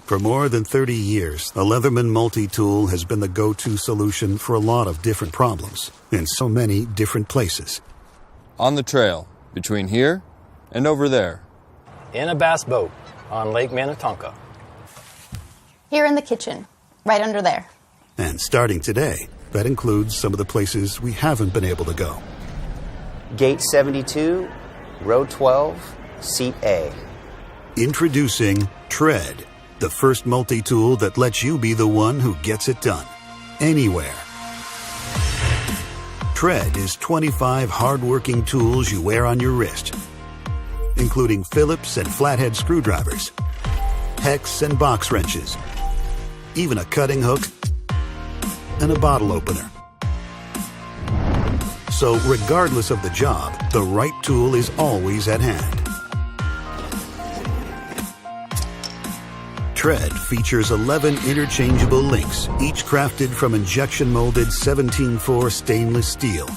For more than 30 years, the Leatherman multi-tool has been the go-to solution for a lot of different problems in so many different places. On the trail, between here and over there. In a bass boat on Lake Minnetonka. Here in the kitchen, right under there. And starting today, that includes some of the places we haven't been able to go. Gate 72, row 12, seat A. Introducing Tread, the first multi-tool that lets you be the one who gets it done, anywhere. Tread is 25 hard-working tools you wear on your wrist, including Phillips and flathead screwdrivers, hex and box wrenches, even a cutting hook and a bottle opener. So regardless of the job, the right tool is always at hand. Tread features 11 interchangeable links, each crafted from injection-molded 17-4 stainless steel.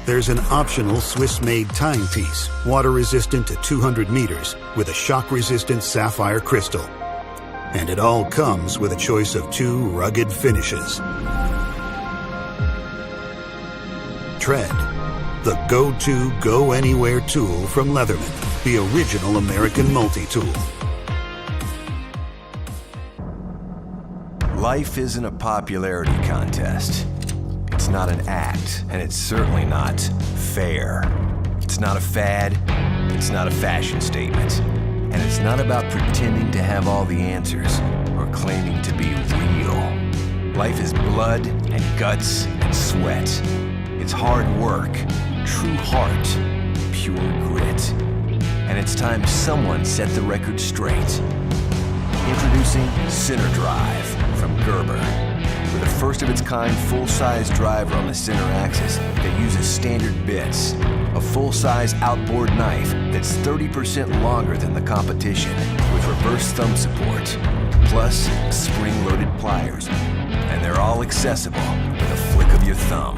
There's an optional Swiss-made timepiece, water-resistant to 200 meters, with a shock-resistant sapphire crystal. And it all comes with a choice of 2 rugged finishes. Tread, the go-to, go-anywhere tool from Leatherman, the original American multi-tool. Life isn't a popularity contest. It's not an act, and it's certainly not fair. It's not a fad, it's not a fashion statement. And it's not about pretending to have all the answers or claiming to be real. Life is blood and guts and sweat. It's hard work, true heart, pure grit. And it's time someone set the record straight. Introducing Center Drive from Gerber. With a first-of-its-kind full-size driver on the center axis that uses standard bits. A full-size outboard knife that's 30% longer than the competition with reverse thumb support. Plus, spring-loaded pliers. And they're all accessible with a flick of your thumb.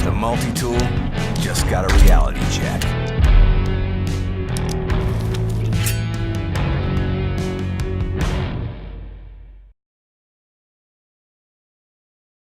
The multi-tool just got a reality check.